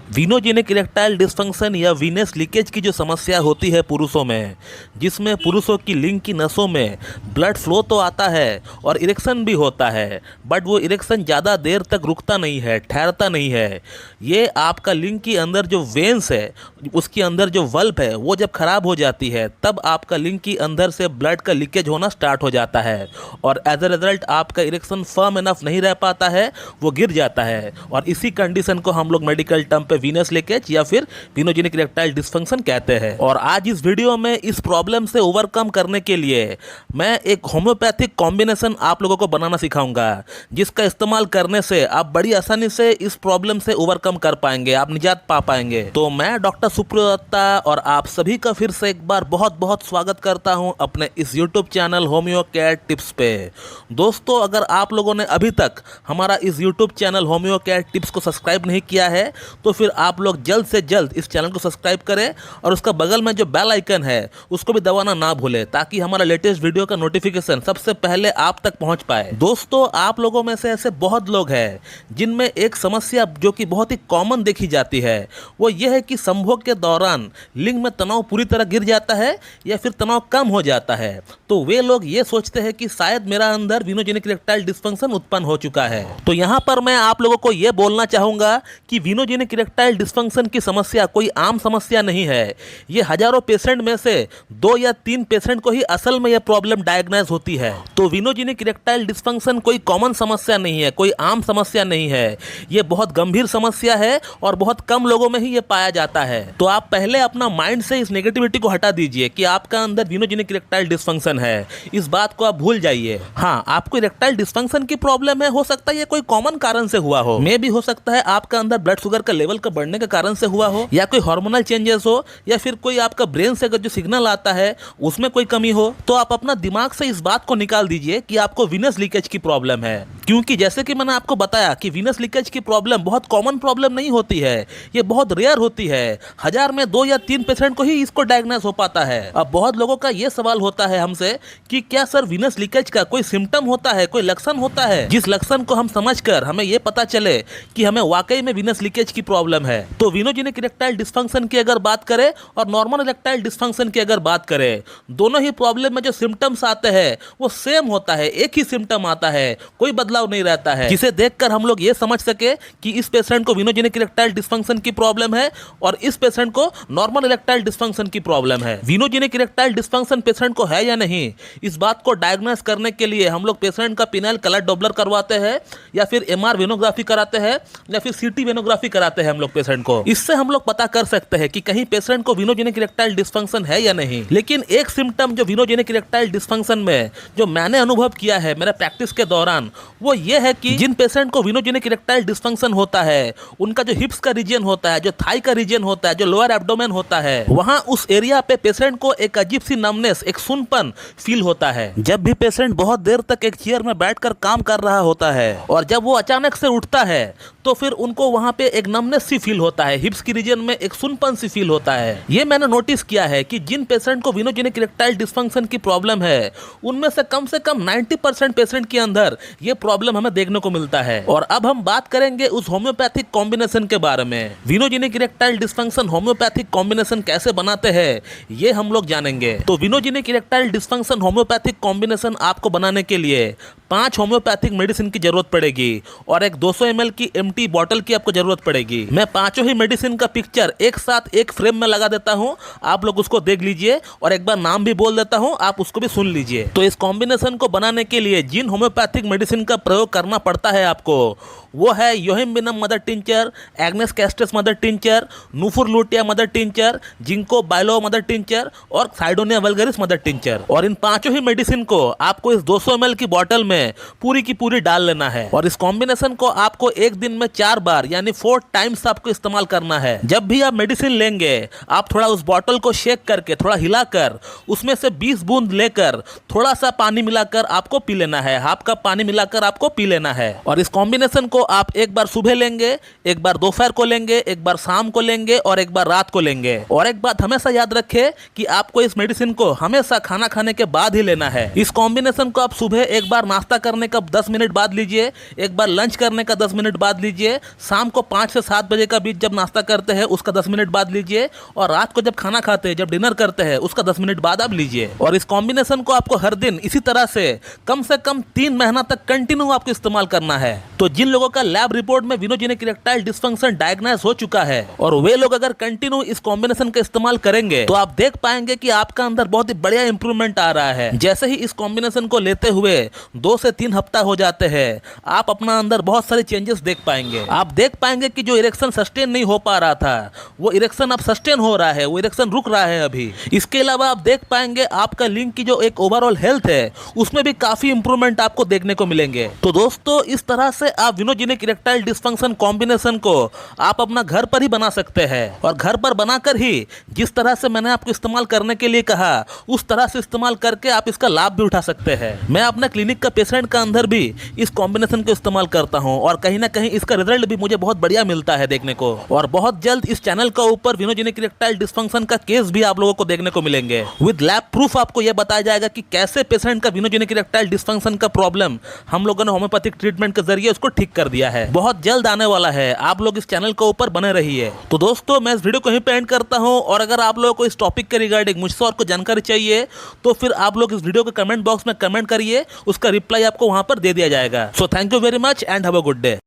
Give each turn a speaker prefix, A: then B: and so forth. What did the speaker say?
A: Venogenic erectile dysfunction या Venus leakage की जो समस्या होती है पुरुषों में, जिसमें पुरुषों की लिंग की नसों में ब्लड फ्लो तो आता है और इरेक्शन भी होता है, बट वो इरेक्शन ज़्यादा देर तक रुकता नहीं है, ठहरता नहीं है। ये आपका लिंग के अंदर जो वेन्स है, उसके अंदर जो वल्व है, वो जब ख़राब हो जाती है तब आपका लिंग के अंदर से ब्लड का लीकेज होना स्टार्ट हो जाता है और एज अ रिजल्ट आपका इरेक्शन फर्म इनफ नहीं रह पाता है, वो गिर जाता है। और इसी कंडीशन को हम लोग मेडिकल टर्म पे वीनस लीकेज या फिर वीनोजेनिक इरेक्टाइल डिस्फंक्शन कहते हैं। और आज इस वीडियो में इस प्रॉब्लम से ओवरकम करने के लिए मैं एक होम्योपैथिक कॉम्बिनेशन आप लोगों को बनाना सिखाऊंगा, जिसका इस्तेमाल करने से आप बड़ी आसानी से इस प्रॉब्लम से ओवरकम कर पाएंगे, आप निजात पा पाएंगे। तो मैं डॉक्टर सुप्रियो दत्ता और आप सभी का फिर से एक बार बहुत बहुत स्वागत करता हूं अपने इस YouTube channel homeo care tips पे। दोस्तों, अगर आप लोगों ने अभी तक हमारा इस YouTube channel homeo care tips को सब्सक्राइब नहीं किया है तो फिर आप लोग जल्द से जल्द इस चैनल को सब्सक्राइब करें और उसका बगल में जो बेल आइकन है उसको भी दबाना ना भूलें, ताकि हमारा लेटेस्ट वीडियो का नोटिफिकेशन सबसे पहले आप तक पहुंच पाए। दोस्तों, आप लोगों में से ऐसे बहुत लोग हैं जिनमें एक समस्या जो कि बहुत ही कॉमन देखी जाती है, वो ये है कि संभोग के दौरान लिंग में तनाव पूरी तरह गिर जाता है या फिर तनाव कम हो जाता है। तो वे लोग ये सोचते हैं कि शायद मेरा अंदर वीनोजेनिक इरेक्टाइल डिस्फंक्शन उत्पन्न हो चुका है। तो यहाँ पर मैं आप लोगों को यह बोलना चाहूंगा कि वीनोजेनिक इरेक्टाइल डिस्फंक्शन की समस्या कोई आम समस्या नहीं है। ये हजारों पेशेंट में से 2 या 3 पेशेंट को ही असल में यह प्रॉब्लम डायग्नोज होती है। तो वीनोजेनिक इरेक्टाइल डिस्फंक्शन कोई कॉमन समस्या नहीं है, कोई आम समस्या नहीं है। यह बहुत गंभीर समस्या है और बहुत कम लोगों में ही यह पाया जाता है। तो आप पहले अपना माइंड से इस नेगेटिविटी को हटा दीजिए कि आपका अंदर वीनोजेनिक इरेक्टाइल डिस्फंक्शन है। इस बात को आप भूल जाइए। हाँ, आपको इरेक्टाइल डिस्फंक्शन की प्रॉब्लम है, हो सकता है ये कोई कॉमन कारण से हुआ हो, मे भी हो सकता है आपका अंदर ब्लड शुगर का लेवल का बढ़ने के कारण से हुआ हो, या कोई हार्मोनल चेंजेस हो, या फिर कोई आपका ब्रेन से अगर जो सिग्नल आता है उसमें कोई कमी हो। तो आप अपना दिमाग से इस बात को निकाल दीजिए कि आपको वीनस लीकेज की प्रॉब्लम है। क्योंकि जैसे कि मैंने आपको बताया कि वीनस लीकेज की प्रॉब्लम बहुत कॉमन प्रॉब्लम नहीं होती है, ये बहुत रेयर होती है। 1000 में 2 या 3 पेशेंट को ही इसको डायग्नोज हो पाता है। अब बहुत लोगों का ये सवाल होता है हमसे कि क्या सर वीनस लीकेज का कोई सिम्टम होता है, कोई लक्षण होता है, जिस लक्षण को हम समझकर हमें ये पता चले कि हमें वाकई में वीनस लीकेज की प्रॉब्लम है। तो वीनोजेनिक इरेक्टाइल डिस्फंक्शन की अगर बात करें और नॉर्मल इरेक्टाइल डिस्फंक्शन की अगर बात करें, दोनों ही प्रॉब्लम में जो सिम्टम्स आते हैं वो सेम होता है, एक ही सिम्टम आता है, कोई बदलाव नहीं रहता है, जिसे देखकर हम लोग ये समझ सके कि इस पेशेंट को वीनोजेनिक इरेक्टाइल डिस्फंक्शन की प्रॉब्लम है और इस पेशेंट को नॉर्मल इरेक्टाइल डिस्फंक्शन की प्रॉब्लम है। वीनोजेनिक इरेक्टाइल डिस्फंक्शन पेशेंट को है या नहीं, इस बात को डायग्नोज करने के लिए हम लोग पेशेंट का पिनाइल कलर डॉपलर करवाते हैं या फिर एमआर वेनोग्राफी कराते हैं या फिर सीटी वेनोग्राफी कराते हैं हम लोग पेशेंट को। इससे हम लोग पता कर सकते हैं कि कहीं पेशेंट को वीनोजेनिक इरेक्टाइल डिस्फंक्शन है या नहीं। लेकिन एक सिम्टम जो वीनोजेनिक इरेक्टाइल डिस्फंक्शन में जो मैंने अनुभव किया है मेरे प्रैक्टिस के दौरान, वो ये है कि जिन पेशेंट को वीनोजेनिक इरेक्टाइल डिस्फंक्शन होता है, उनका जो हिप्स का रीजन होता है, जो थाई का रीजन होता है, जो लोअर एब्डोमेन होता है, वहां उस एरिया पे पेशेंट को एक अजीब सी नमनेस, एक सुनपन फील होता है। जब भी पेशेंट बहुत देर तक एक चेयर में बैठकर काम कर रहा होता है और जब वो अचानक से उठता है तो फिर उनको वहां पे एक नमनेस सी फील होता है, हिप्स की रीजन में एक सुनपन सी फील होता है। ये मैंने नोटिस किया है कि जिन पेशेंट को वीनोजेनिक इरेक्टाइल डिस्फंक्शन की प्रॉब्लम है, उनमें से कम 90% पेशेंट के अंदर ये प्रॉब्लम हमें देखने को मिलता है। और अब हम बात करेंगे उस होम्योपैथिक कॉम्बिनेशन के बारे में। Venogenic erectile dysfunction homeopathic combination कैसे बनाते हैं ये हम लोग जानेंगे। तो venogenic erectile dysfunction homeopathic combination आपको बनाने के लिए 5 होम्योपैथिक मेडिसिन की जरूरत पड़ेगी और एक 200 ml की एम्प्टी बॉटल की आपको जरूरत पड़ेगी। मैं 5 ही मेडिसिन का पिक्चर एक साथ एक फ्रेम में लगा देता हूं, आप लोग उसको देख लीजिए और एक बार नाम भी बोल देता हूं, आप उसको भी सुन लीजिए। तो इस कॉम्बिनेशन को बनाने के लिए जिन होम्योपैथिक मेडिसिन का प्रयोग करना पड़ता है आपको, वो है Yohimbinum mother tincture, Agnus castus mother tincture, Nuphar lutea mother tincture, ginkgo biloba mother tincture और साइडोनिया वल्गरिस मदर टिंचर। और इन 5 ही मेडिसिन को आपको इस 200 ml की बॉटल में पूरी की पूरी डाल लेना है और इस कॉम्बिनेशन को आपको एक दिन में 4 बार यानी 4 टाइम्स आपको इस्तेमाल करना है। जब भी आप मेडिसिन लेंगे, आप थोड़ा उस बॉटल को शेक करके, थोड़ा हिलाकर, उसमें से 20 बूंद लेकर थोड़ा सा पानी मिलाकर आपको पी लेना है, हाफ कप पानी मिलाकर आपको पी लेना है। और इस कॉम्बिनेशन को आप एक बार सुबह लेंगे, एक बार दोपहर को लेंगे, एक बार शाम को लेंगे और एक बार रात को लेंगे। और एक बात हमेशा याद रखें कि आपको इस मेडिसिन को हमेशा खाना खाने के बाद ही लेना है। इस कॉम्बिनेशन को आप सुबह एक बार नाश्ता नाश्ता करने का 10 मिनट बाद लीजिए, एक बार लंच करने का 10 मिनट बाद लीजिए, शाम को 5 से 7 बजे का बीच जब नाश्ता करते हैं उसका 10 मिनट बाद लीजिए, और रात को जब खाना खाते हैं, जब डिनर करते हैं, उसका 10 मिनट बाद आप लीजिए। और इस कॉम्बिनेशन को आपको हर दिन इसी तरह से कम 3 महीना तक कंटिन्यू आपको इस्तेमाल करना है। तो जिन लोगों का लैब रिपोर्ट में विनोजेनिक इरेक्टाइल डिसफंक्शन डायग्नोस हो चुका है और वे लोग अगर कंटिन्यू इस कॉम्बिनेशन का इस्तेमाल करेंगे तो आप देख पाएंगे कि आपका अंदर बहुत ही बढ़िया इंप्रूवमेंट आ रहा है। जैसे ही इस कॉम्बिनेशन को लेते हुए 2 से 3 हफ्ता हो जाते हैं, आप अपना अंदर बहुत सारे चेंजेस देख पाएंगे। आप देख पाएंगे कि जो इरेक्शन सस्टेन नहीं हो पा रहा था वो इरेक्शन अब सस्टेन हो रहा है, वो इरेक्शन रुक रहा है अभी। इसके अलावा आप देख पाएंगे आपका लिंग की जो एक ओवरऑल हेल्थ है उसमें भी काफी इंप्रूवमेंट आपको देखने को मिलेंगे। तो दोस्तों, इस तरह से आप विनोजेनिक इरेक्टाइल डिसफंक्शन कॉम्बिनेशन को आप अपना घर पर ही बना सकते हैं, और घर पर बनाकर ही जिस तरह से मैंने आपको इस्तेमाल करने के लिए कहा उस तरह से इस्तेमाल करके आप इसका लाभ भी उठा सकते हैं। मैं अपने क्लिनिक का पेशेंट का अंदर भी इस कॉम्बिनेशन को इस्तेमाल करता हूं और कहीं ना कहीं इसका रिजल्ट भी मुझे बहुत बढ़िया मिलता है देखने को। और बहुत जल्द इस चैनल का ऊपर विनोजेनिक इरेक्टाइल डिसफंक्शन का केस भी आप लोगों को देखने को मिलेंगे। विद लैब प्रूफ आपको यह बताया जाएगा कि कैसे पेशेंट का विनोजेनिक इरेक्टाइल डिसफंक्शन का प्रॉब्लम हम लोगों ने होम्योपैथिक ट्रीटमेंट के जरिए उसको ठीक कर दिया है। बहुत जल्द आने वाला है, आप लोग इस चैनल के ऊपर बने रहिए। तो दोस्तों, मैं इस वीडियो को यहीं पे एंड करता हूं, और अगर आप लोगों को इस टॉपिक के रिगार्डिंग मुझसे और कुछ जानकारी चाहिए तो फिर आप लोग इस वीडियो के कमेंट बॉक्स में कमेंट करिए, उसका रिप्लाई आपको वहां पर दे दिया जाएगा। So thank you very much and have a good day.